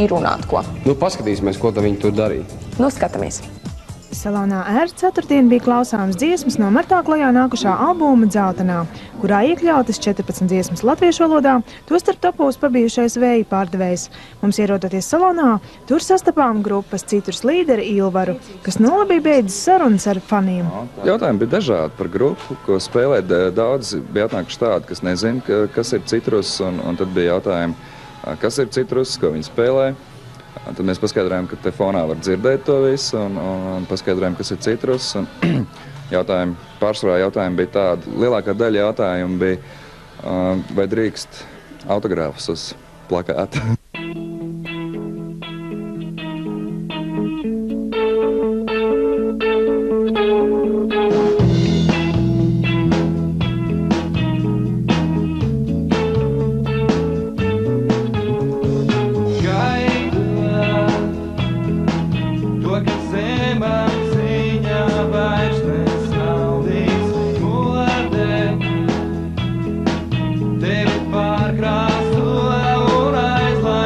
Runāt ko. Nu, paskatīsimies, ko viņi tur darīja. Nu, skatāmies. Salonā R ceturtdien bija klausāms dziesmas no martā klajā nākušā albuma Dzeltenā, kurā iekļautas 14 dziesmas latviešu valodā, tostarp topos pabijušais Vēja pārdevējs. Mums ierodoties salonā, tur sastapām grupas Citrus līderi Ilvaru, kas nolabī beidzas sarunas ar faniem. Jautājumi bija dažādi par grupu, ko spēlēt. Daudz bija atnākuši tādi, kas nezin, kas ir Citrus, un tad bija jautājumi, kas ir Citrus, ko viņi spēlē. Tad mēs paskaidrojām, ka te fonā var dzirdēt to visu, un paskaidrojām, kas ir Citrus. Pārsvarā jautājumi bija tādi, lielākā daļa jautājumu bija, vai drīkst autogrāfus uz plakāta. Tevi pārkrāso un aizlaiž.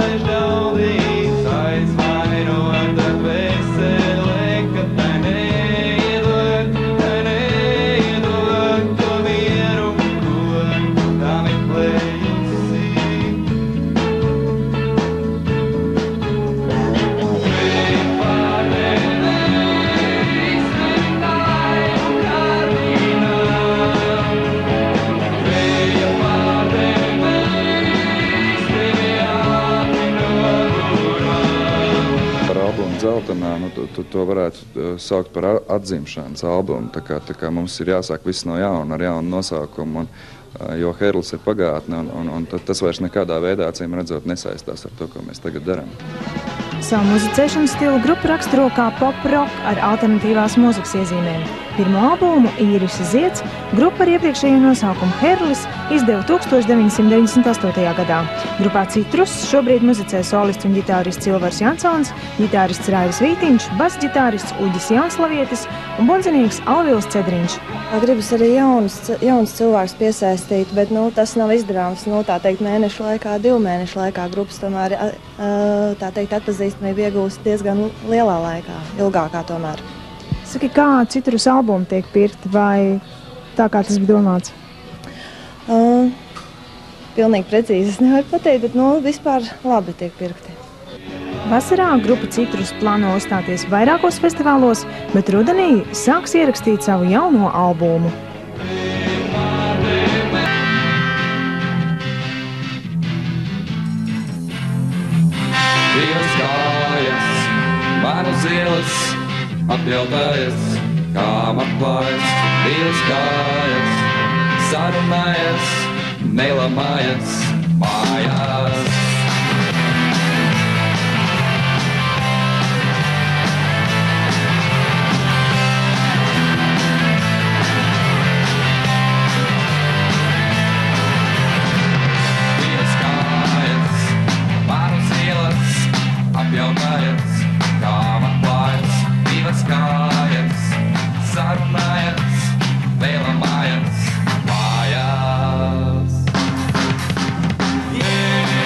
albumu Dzeltenā, nu, to varētu saukt par atzimšanas albumu. Tā kā mums ir jāsāk viss no jauna, ar jaunu nosaukumu, jo Herlis ir pagātne, un tas vairs nekādā veidā, acīm redzot, nesaistās ar to, ko mēs tagad darām. Savu muzicēšanas stilu grupa raksturo kā pop-rock ar alternatīvās mūzikas iezīmēm. Pirmo albumu Īrisa Zieds grupa ar iepriekšējo nosaukumu Herlis izdeva 1998. gadā. Grupā Citrus šobrīd muzicē solists un ģitārists Silvars Jansons, ģitārists Raivis Vītiņš, basģitārists Uģis Jaunslavietis un bundzinieks Alvils Cedriņš. Gribas arī jauns cilvēks piesaistīt, bet tas nav izdarāms, tā teikt, mēnešu laikā, 2 mēnešu laikā. Grupas tomēr, tā teikt, atpazīstamība iegūst diezgan lielā laikā, ilgākā tomēr. Saki, kā Citrus albumi tiek pirkti, vai tā kā tas bija domāts? Pilnīgi precīzi es nevaru pateikt, bet vispār labi tiek pirkti. Vasarā grupa Citrus plāno uzstāties vairākos festivālos, bet rudenī sāks ierakstīt savu jauno albumu. Divas kājas, man uz ielas, apjautājas, kā man klājas. Divas kājas, sarunājas, nelamājas mājās. Apjautājās, kā man klājas, divas kājas, sarunājas, vēlamājas mājās. Yeah!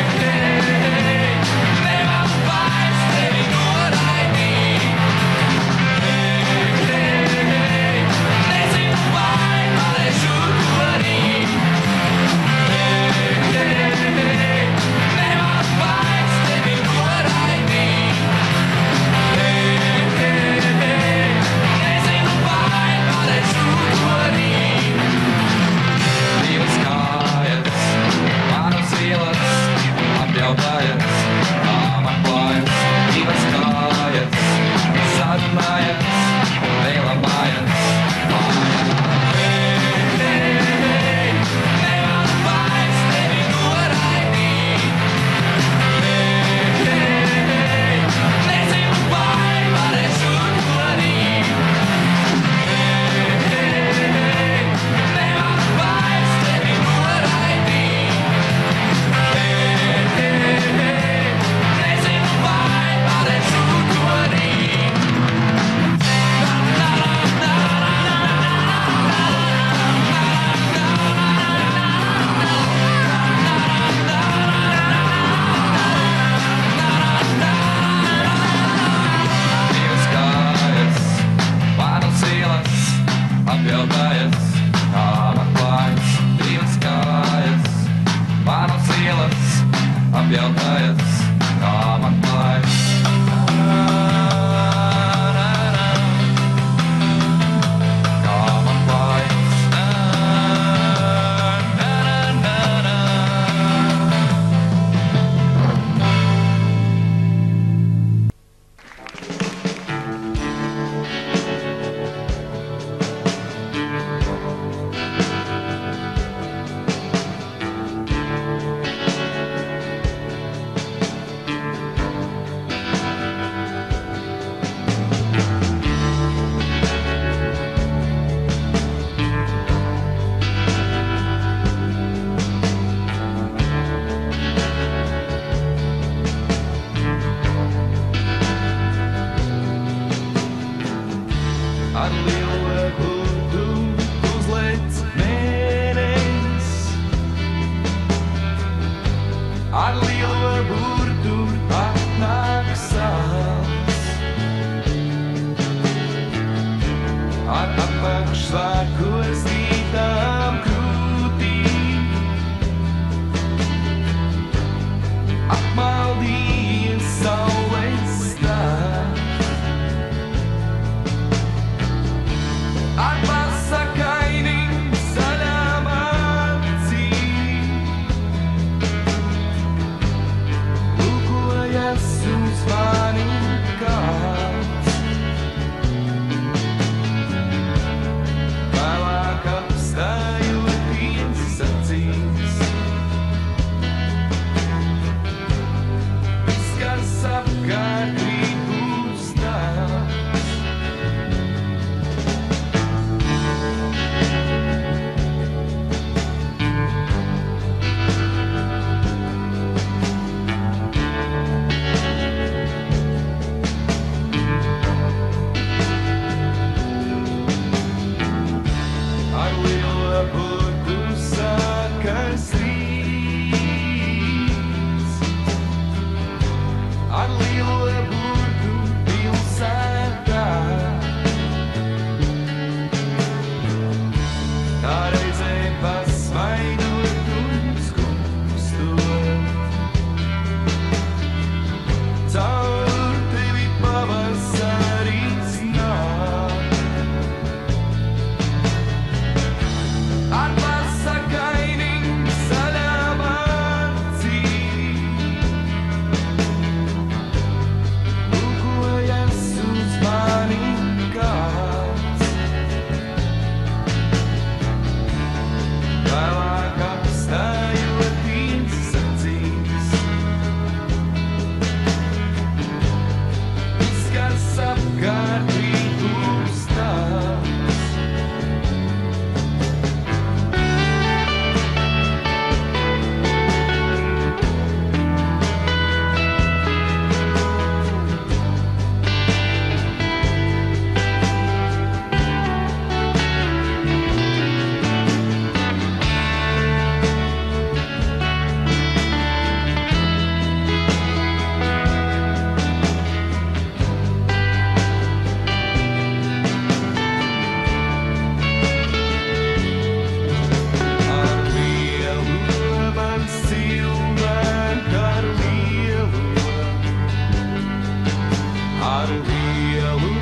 ar lielu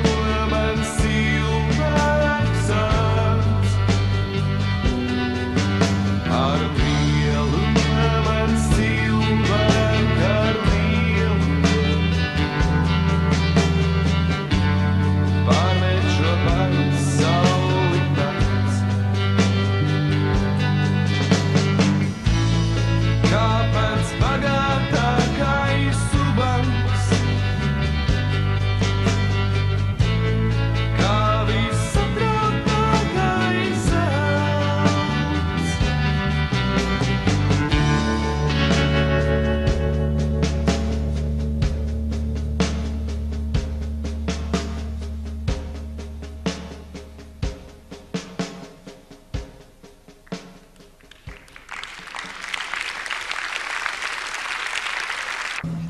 man cilvēks sāc. Ar lielu man cilvēks, ar lielu pārmet šo pasauli pēc. Kāpēc bagātākais subans, kā visaprātākais zelts.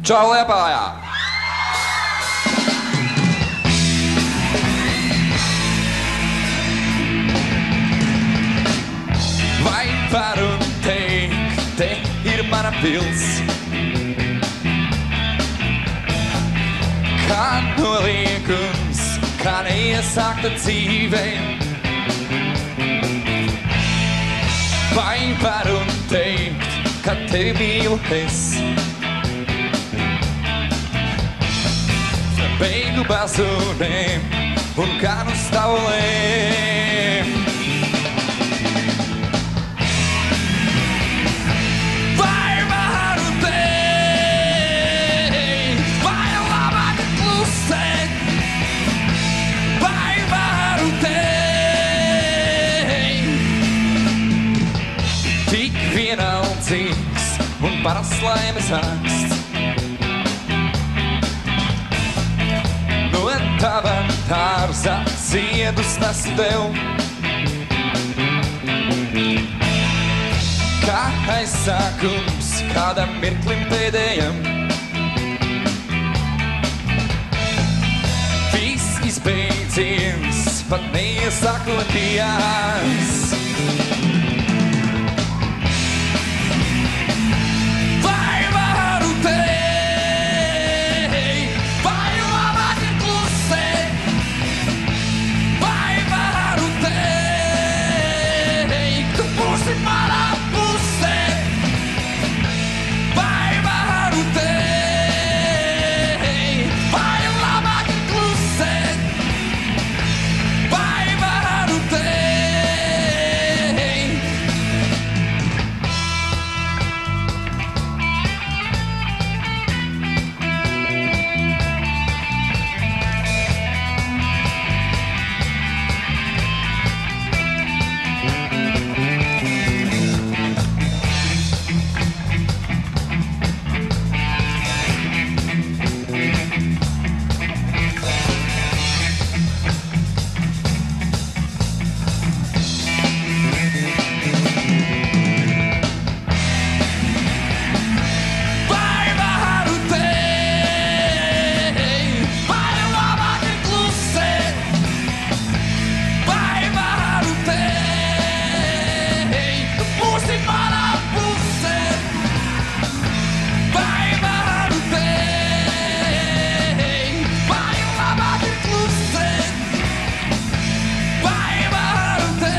Čau, Liepājā! Vai varu teikt, te ir mana pils? Kā noliekums, kā neiesākta dzīve? Vai varu teikt, ka tevi mīlu es? Beigu bazūnēm un kānu stāvolēm. Vai varu teikt, vai labāk klusēt? Vai varu teikt, tik vienaldzīgs un parasts laimes aksts? Tava dārza ziedus nesu tev, kā aizsākums kādam mirklim pēdējam. Viss izbeidzies, pat neiesākoties. Vai varu teikt, vai labāk ir klusēt? Vai varu teikt, tu būsi manā pusē? Vai varu teikt, vai labāk ir klusēt? Vai varu teikt? Vai varu teikt, vai labāk ir klusēt? Vai varu teikt, tu būsi manā pusē? Vai varu teikt, vai labāk ir klusēt? Vai varu teikt?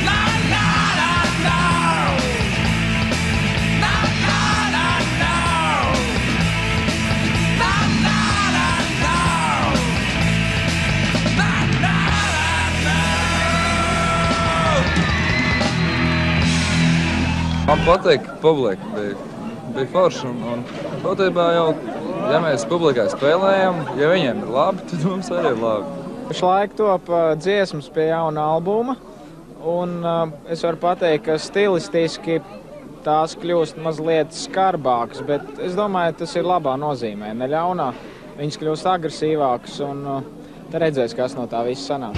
Na na na na, na na na na, na na na na, na na na. Man patīk, ka publika bija forša un būtībā jau, ja mēs publikai spēlējam, ja viņiem ir labi, tad mums arī ir labi. Pašlaik top dziesmas pie jauna albuma, un es varu pateikt, ka stilistiski tās kļūst mazliet skarbākas, bet es domāju, tas ir labā nozīmē, ne ļaunā. Viņas kļūst agresīvākas, un tad redzēs, kas no tā viss sanāk.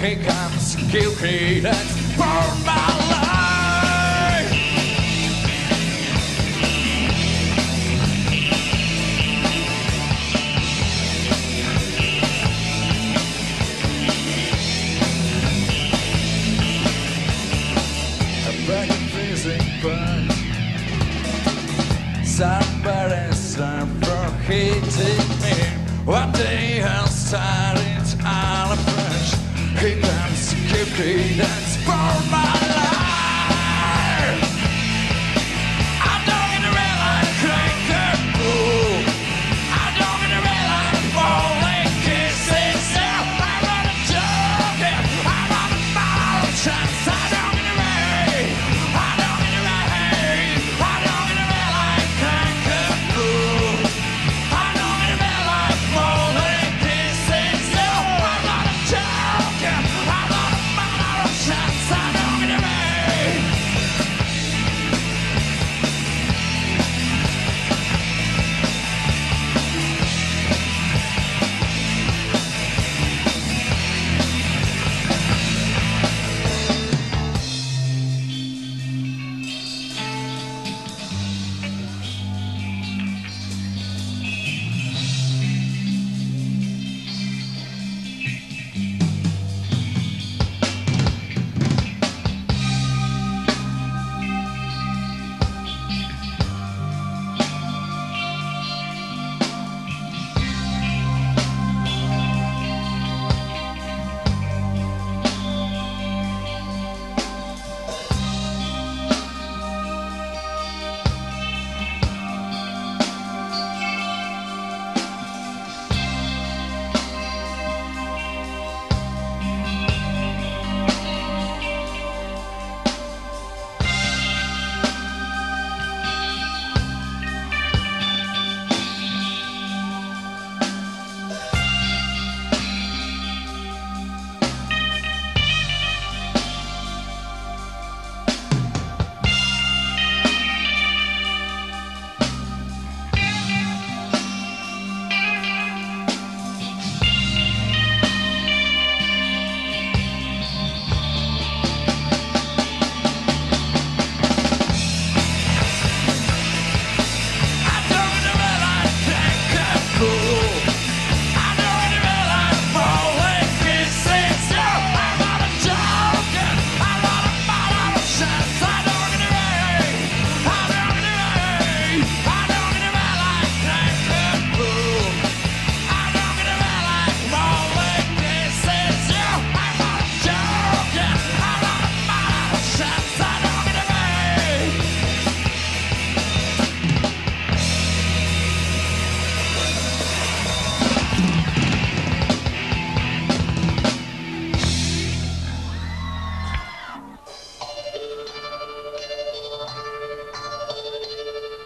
Here comes kill credence for my life. I'm back in freezing point. Somebody's for hitting me. One day I'll start it all afresh. Here comes keep credence for my life. I'm not in the red line, crank the fool. I'm not in the red line, falling kisses. I'm on a joke, I'm on a bottle chance. I'm not in the red, I'm not in the red, I'm not in the red line, crank the fool. I'm not in the red line, falling kisses. I'm on a joke, I'm on a bottle chance. I'm not in the red.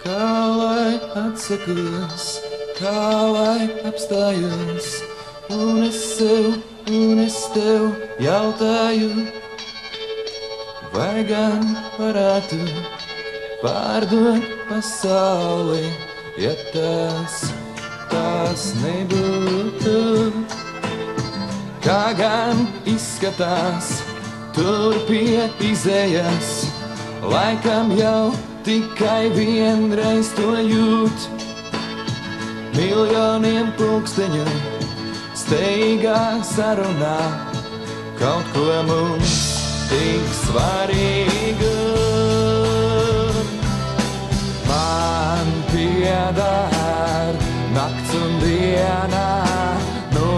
Kā lai atsakos, kā lai apstājos, un es tev jautāju, vai gan varētu pārdot pasauli, ja tās nebūtu. Kā gan izskatās tur pie izējas, laikam jau tikai vienreiz to jūt. Miljoniem pulksteņu steigā sarunā kaut ko mums tik svarīgu. Man piedār nakts un dienā no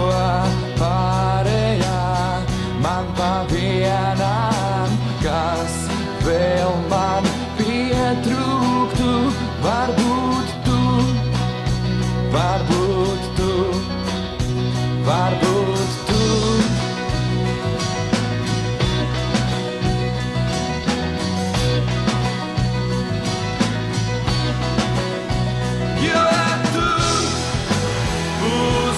pārējā, man pa vienām, kas vēl man pietrūktu, varbūt tu, varbūt tu, varbūt tu. Jo tu būsi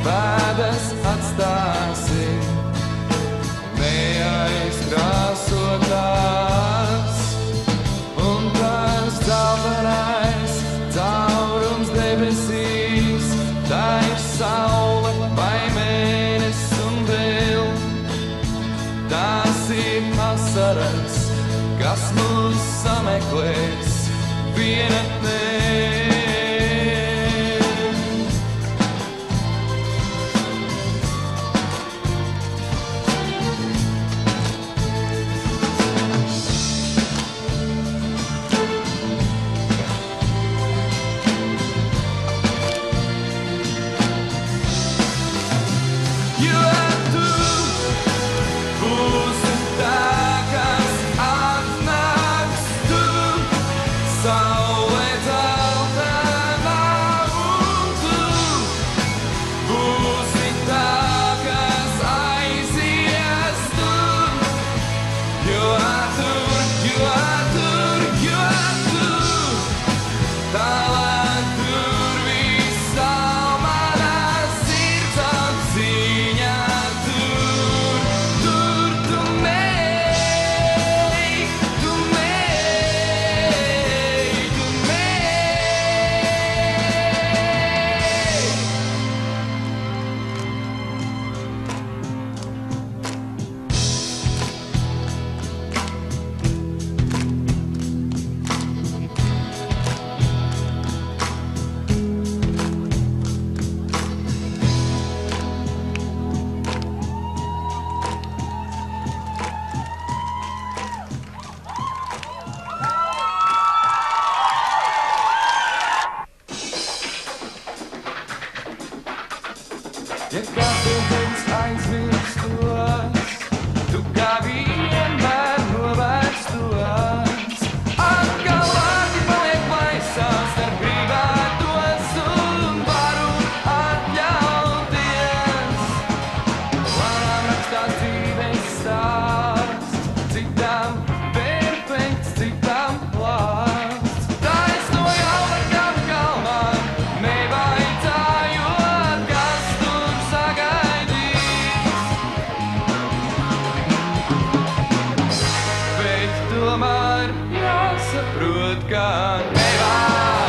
pēdas atstāsi, neaizkrāsotās, un tas dzeltenais caurums debesīs, tā ir saule vai mēnesis un vēl. Tās ir asaras, kas mūs sameklēs vienatnē. Ja kāpēc aizmirstos, tu kā vienmēr novērstos. Atkal vārdi paliek maisās starp gribētos un varu atļauties. Lēnām rakstās dzīves stāsts, citām perfekts, citām klāsts. Taisno jau ar tām kalmām, nevajadzājot, kas tur sagaidīs. Bet tomēr jāsaprot, ka nevar.